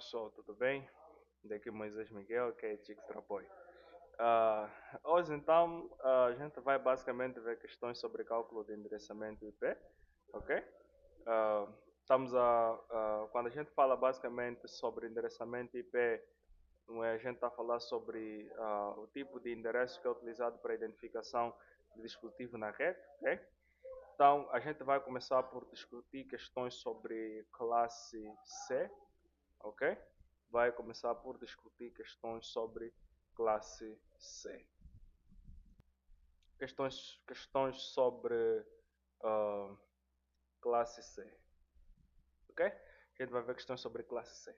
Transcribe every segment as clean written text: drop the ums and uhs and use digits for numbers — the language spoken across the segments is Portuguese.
pessoal, tudo bem? Daqui Moisés Miguel, que é Extra Boy. Ah, Hoje então a gente vai basicamente ver questões sobre cálculo de endereçamento IP, ok? Ah, Quando a gente fala basicamente sobre endereçamento IP, não é, a gente está a falar sobre o tipo de endereço que é utilizado para a identificação de dispositivo na rede, ok? Então a gente vai começar por discutir questões sobre classe C, ok? Vai começar por discutir questões sobre classe C. Questões sobre ah, classe C, ok? A gente vai ver questões sobre classe C.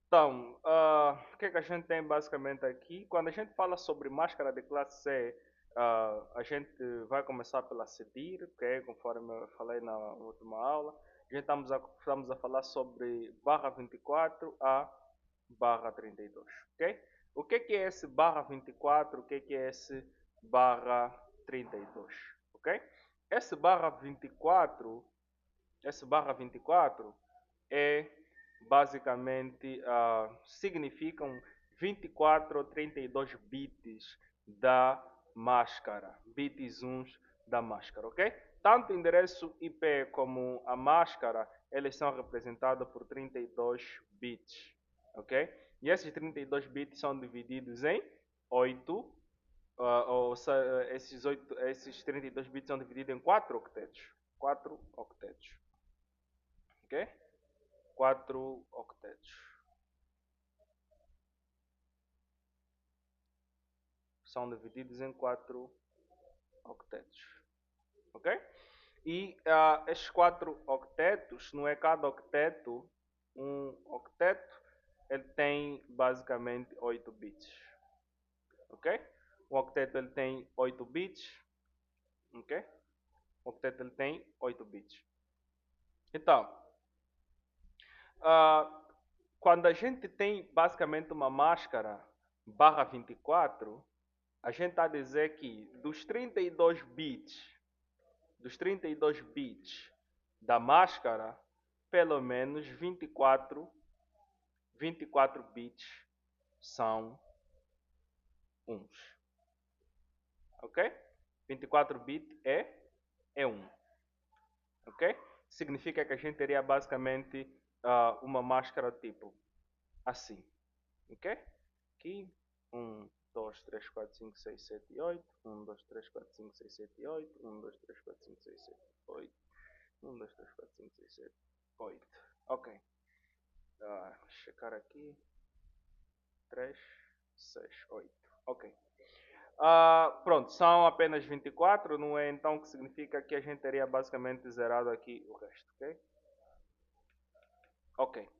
Então, o que é que a gente tem basicamente aqui? Quando a gente fala sobre máscara de classe C, a gente vai começar pela CEDIR, ok? Conforme eu falei na última aula. A gente estamos a falar sobre barra 24 a barra 32, ok? O que é esse barra 24? O que é esse barra 32, ok? Esse barra 24, é basicamente significam 24 ou 32 bits da máscara, bits uns da máscara, ok? Tanto o endereço IP como a máscara, eles são representados por 32 bits, ok? E esses 32 bits são divididos em 8, esses 32 bits são divididos em 4 octetos, 4 octetos, ok? 4 octetos. São divididos em 4 octetos. Ok? E estes 4 octetos, não é cada octeto, um octeto, ele tem basicamente 8 bits. Ok? Um octeto ele tem 8 bits. Ok? Um octeto ele tem 8 bits. Então, quando a gente tem basicamente uma máscara barra 24, a gente está a dizer que dos 32 bits da máscara, pelo menos 24 bits são uns. Ok? 24 bits é 1. Ok? Significa que a gente teria basicamente uma máscara tipo assim. Ok? Aqui, 1, 2, 3, 4, 5, 6, 7 e 8. 1, 2, 3, 4, 5, 6, 7 e 8. 1, 2, 3, 4, 5, 6, 7, 8. 1, 2, 3, 4, 5, 6, 7, 8. Ok. Checar aqui. 3, 6, 8. Ok. Pronto, são apenas 24, não é? Então, que significa que a gente teria basicamente zerado aqui o resto, ok? Ok.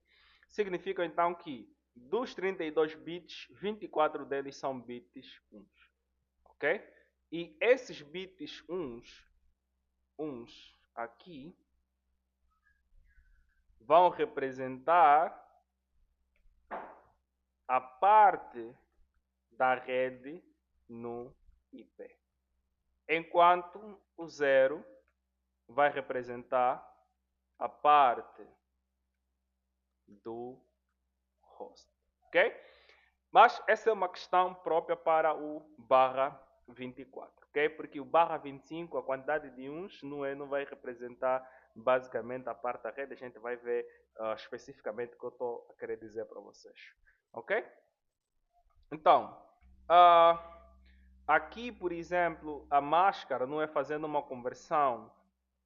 Significa então que dos 32 bits, 24 deles são bits uns, ok? E esses bits uns aqui, vão representar a parte da rede no IP. Enquanto o 0 vai representar a parte do host, ok? Mas essa é uma questão própria para o barra 24, ok? Porque o barra 25, a quantidade de uns, não vai representar basicamente a parte da rede. A gente vai ver especificamente o que eu estou a querer dizer para vocês, ok? Então, aqui, por exemplo, a máscara não é fazendo uma conversão,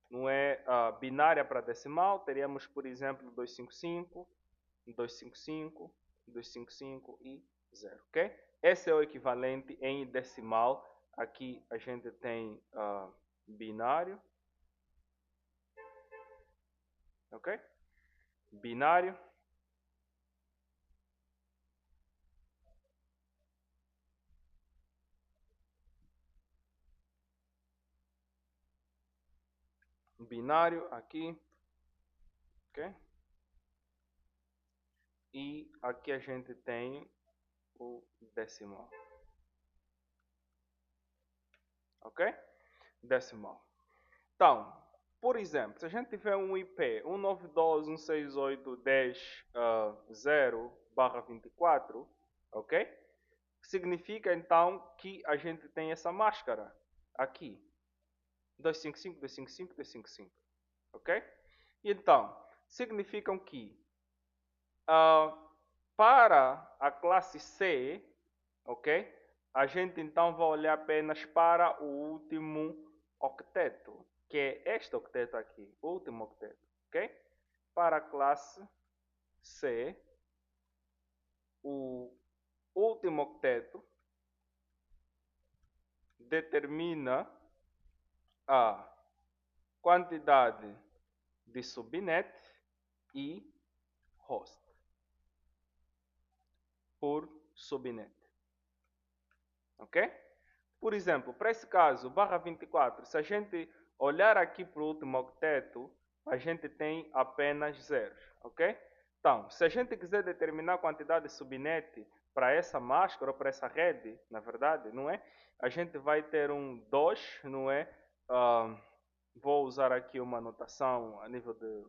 não é binária para decimal. Teríamos, por exemplo, 255, 255, 255 e 0, ok? Esse é o equivalente em decimal. Aqui a gente tem binário, ok? Binário. Binário aqui, ok? E aqui a gente tem o decimal, ok? Decimal. Então, Por exemplo, se a gente tiver um IP 192.168.10.0/24, ok? Significa então que a gente tem essa máscara aqui. 255, 255, 255, ok? Então, significam que para a classe C, ok? A gente então vai olhar apenas para o último octeto, que é este octeto aqui, o último octeto, ok? Para a classe C, o último octeto determina a quantidade de subnet e host por subnet, ok? Por exemplo, para esse caso, barra 24, se a gente olhar aqui para o último octeto, a gente tem apenas zeros, ok? Então, se a gente quiser determinar a quantidade de subnet para essa máscara ou para essa rede, na verdade, não é? A gente vai ter um 2, não é? Vou usar aqui uma notação a nível de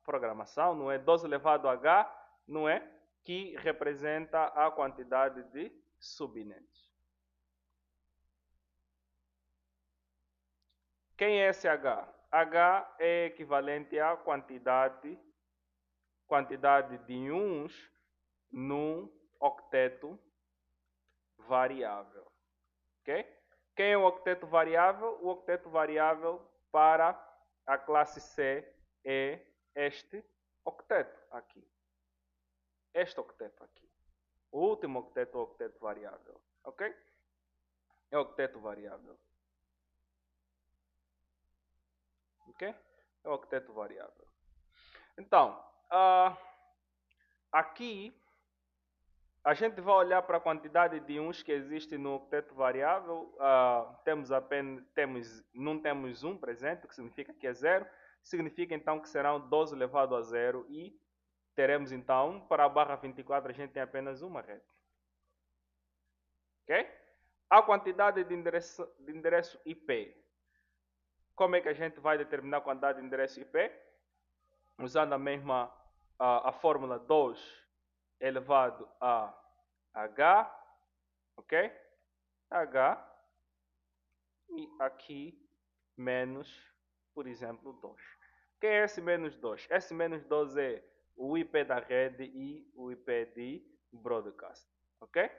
programação, não é? 2 elevado a h, não é? Que representa a quantidade de subnets. Quem é esse H? H é equivalente à quantidade de uns num octeto variável. Ok? Quem é o octeto variável? O octeto variável para a classe C é este octeto aqui. Este octeto aqui. O último octeto é o octeto variável. Ok? É o octeto variável. Ok? É o octeto variável. Então, aqui a gente vai olhar para a quantidade de uns que existe no octeto variável. Não temos um presente, o que significa que é zero. Significa então que serão 12 elevado a zero e teremos então, para a barra 24, a gente tem apenas uma rede. Ok? A quantidade de endereço IP. Como é que a gente vai determinar a quantidade de endereço IP? Usando a mesma a fórmula 2 elevado a h, ok? H e aqui menos, por exemplo, 2. O que é esse menos 2? Esse menos 2 é o IP da rede e o IP de broadcast, ok?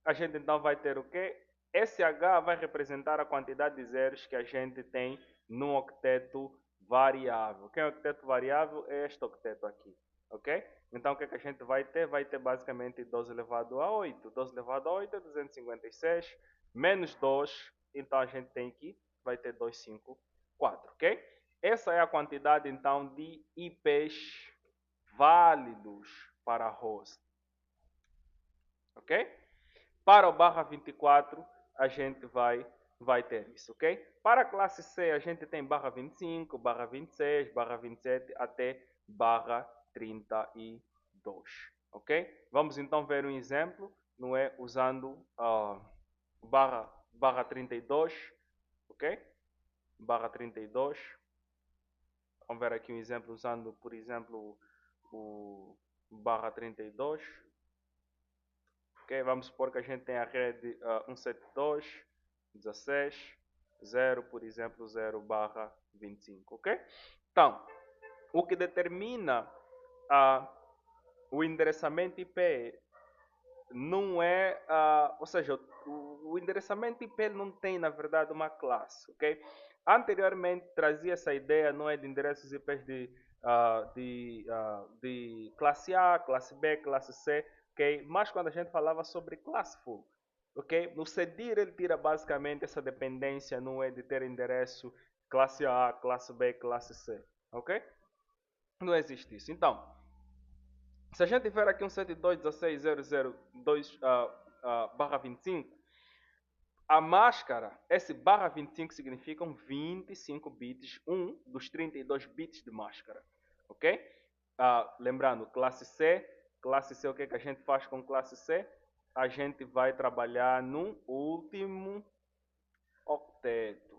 A gente então vai ter o quê? Esse H vai representar a quantidade de zeros que a gente tem num octeto variável. Quem é o octeto variável? É este octeto aqui, ok? Então o que, é que a gente vai ter? Vai ter basicamente 12 elevado a 8. 12 elevado a 8 é 256, menos 2, então a gente tem aqui, vai ter 254, ok? Essa é a quantidade então de IPs válidos para host, ok? Para o barra 24, a gente vai ter isso, ok? Para a classe C, a gente tem barra 25, barra 26, barra 27 até barra 32, ok? Vamos então ver um exemplo, não é? Usando barra 32, ok? Barra 32. Vamos ver aqui um exemplo usando, por exemplo, o barra 32. Okay? Vamos supor que a gente tem a rede 172, 16, 0, por exemplo, 0 barra 25. Ok? Então, o que determina o endereçamento IP não é, ou seja, o endereçamento IP não tem, na verdade, uma classe. Ok? Anteriormente trazia essa ideia, não é, de endereços IPs de classe A, classe B, classe C, ok? Mas quando a gente falava sobre classful, ok? No CDIR ele tira basicamente essa dependência, não é, de ter endereço classe A, classe B, classe C, ok? Não existe isso. Então, se a gente tiver aqui um 72.16.002/25, a máscara, esse barra 25 significam 25 bits, um dos 32 bits de máscara, ok? Lembrando, classe C, o que, é que a gente faz com classe C? A gente vai trabalhar no último octeto,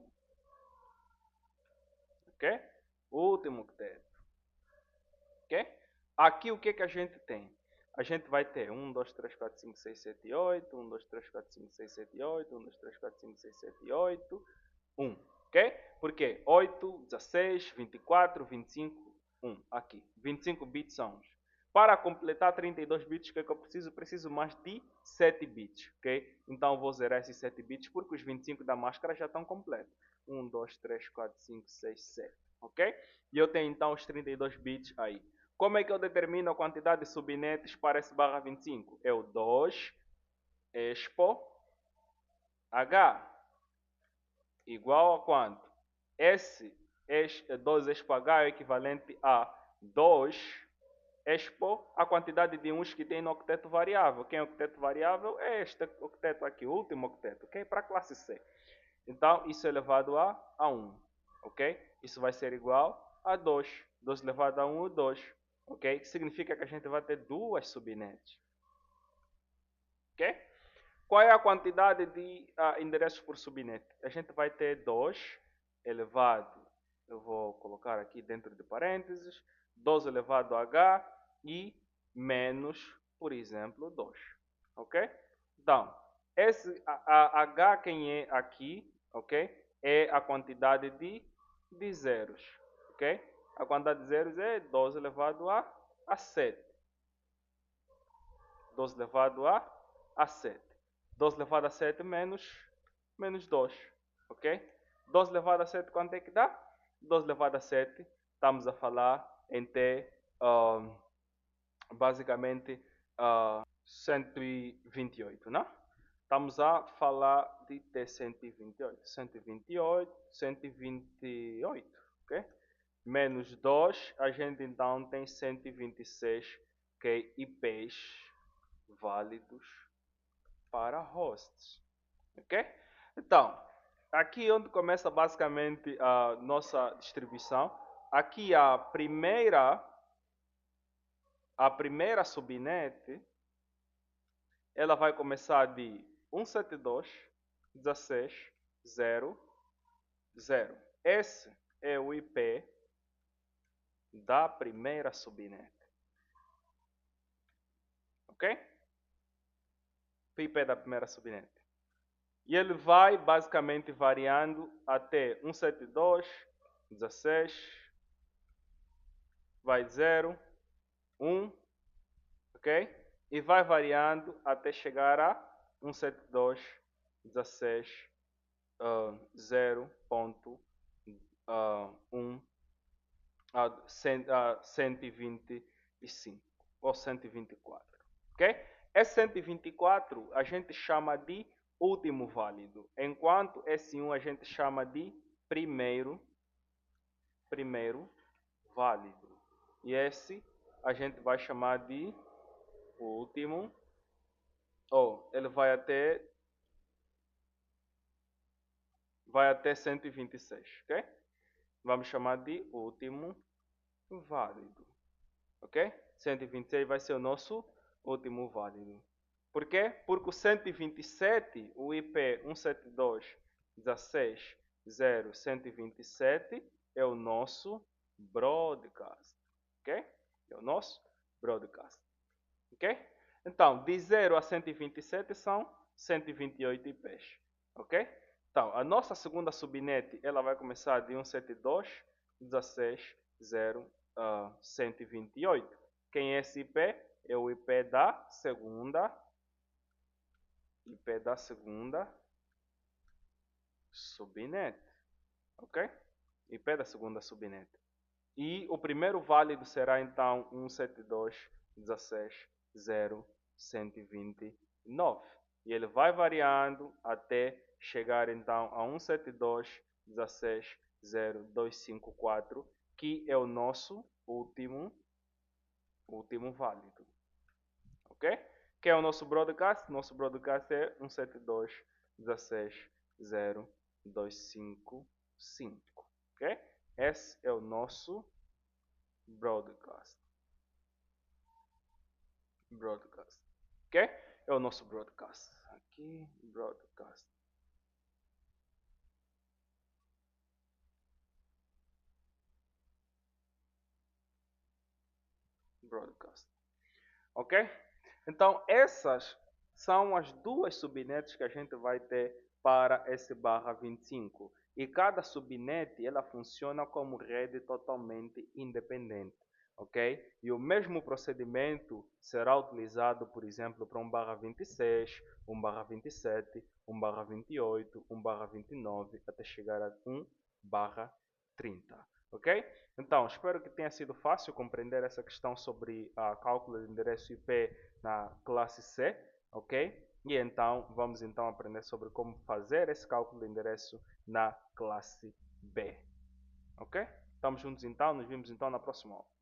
ok? O último octeto, ok? Aqui o que é que a gente tem? A gente vai ter 1, 2, 3, 4, 5, 6, 7 e 8, 1, 2, 3, 4, 5, 6, 7 e 8, 1, 2, 3, 4, 5, 6, 7 e 8, 1, ok? Porque 8, 16, 24, 25, 1, aqui. 25 bits são os. Para completar 32 bits, o que é que eu preciso? Preciso mais de 7 bits, ok? Então vou zerar esses 7 bits porque os 25 da máscara já estão completos. 1, 2, 3, 4, 5, 6, 7, ok? E eu tenho então os 32 bits aí. Como é que eu determino a quantidade de subnetes para esse barra 25? É o 2 expo h igual a quanto? Esse 2 expo h é equivalente a 2 expo a quantidade de uns que tem no octeto variável. Quem é o octeto variável? É este octeto aqui, o último octeto, ok? Para a classe C. Então, isso é elevado a 1, ok? Isso vai ser igual a 2. 2 elevado a 1 é 2, ok? Que significa que a gente vai ter duas subnets, ok? Qual é a quantidade de endereços por subnet? A gente vai ter 2 elevado, eu vou colocar aqui dentro de parênteses, 2 elevado a h e menos, por exemplo, 2, ok? Então, esse h quem é aqui, ok? É a quantidade de zeros, ok? A quantidade de zeros é 12 elevado a 7. 12 elevado a 7. 12 elevado a 7 menos 2, ok? 12 elevado a 7 quanto é que dá? 12 elevado a 7, estamos a falar em ter basicamente 128, não? Estamos a falar de ter 128, 128, 128, ok? Menos 2, a gente então tem 126, ok? IPs válidos para hosts, ok? Então, aqui onde começa basicamente a nossa distribuição, aqui a primeira subnet, ela vai começar de 172, 16, 0, 0. Esse é o IP da primeira subnet, ok? O IP da primeira subnet. E ele vai basicamente variando até 172, 16, vai 0, 1, ok? E vai variando até chegar a 172, 16, 0.1 a 125 ou 124, ok? Esse 124 a gente chama de último válido, enquanto esse 1 a gente chama de primeiro válido. E esse a gente vai chamar de último, ou ele vai até 126, ok? Vamos chamar de último válido, ok? 126 vai ser o nosso último válido. Por quê? Porque o 127, o IP 172.16.0.127 é o nosso broadcast, ok? É o nosso broadcast, ok? Então, de 0 a 127 são 128 IPs, ok? Então, a nossa segunda subnet, ela vai começar de 172.16.0.128. Quem é esse IP? É o IP da segunda subnet, ok? IP da segunda subnet. E o primeiro válido será então 172.16.0.129. E ele vai variando até chegar então a 172.16.0.254, que é o nosso último válido, ok? Que é o nosso broadcast? Nosso broadcast é 172.16.0.255, ok? Esse é o nosso broadcast, ok? É o nosso broadcast. Aqui, broadcast. broadcast. Ok? Então, essas são as duas subnets que a gente vai ter para esse barra 25. E cada subnet ela funciona como rede totalmente independente. Ok? E o mesmo procedimento será utilizado, por exemplo, para um barra 26, um barra 27, um barra 28, um barra 29, até chegar a 1 barra 30. Ok? Então, espero que tenha sido fácil compreender essa questão sobre a cálculo de endereço IP na classe C, ok? E então, vamos então aprender sobre como fazer esse cálculo de endereço na classe B, ok? Estamos juntos então, nos vemos então na próxima aula.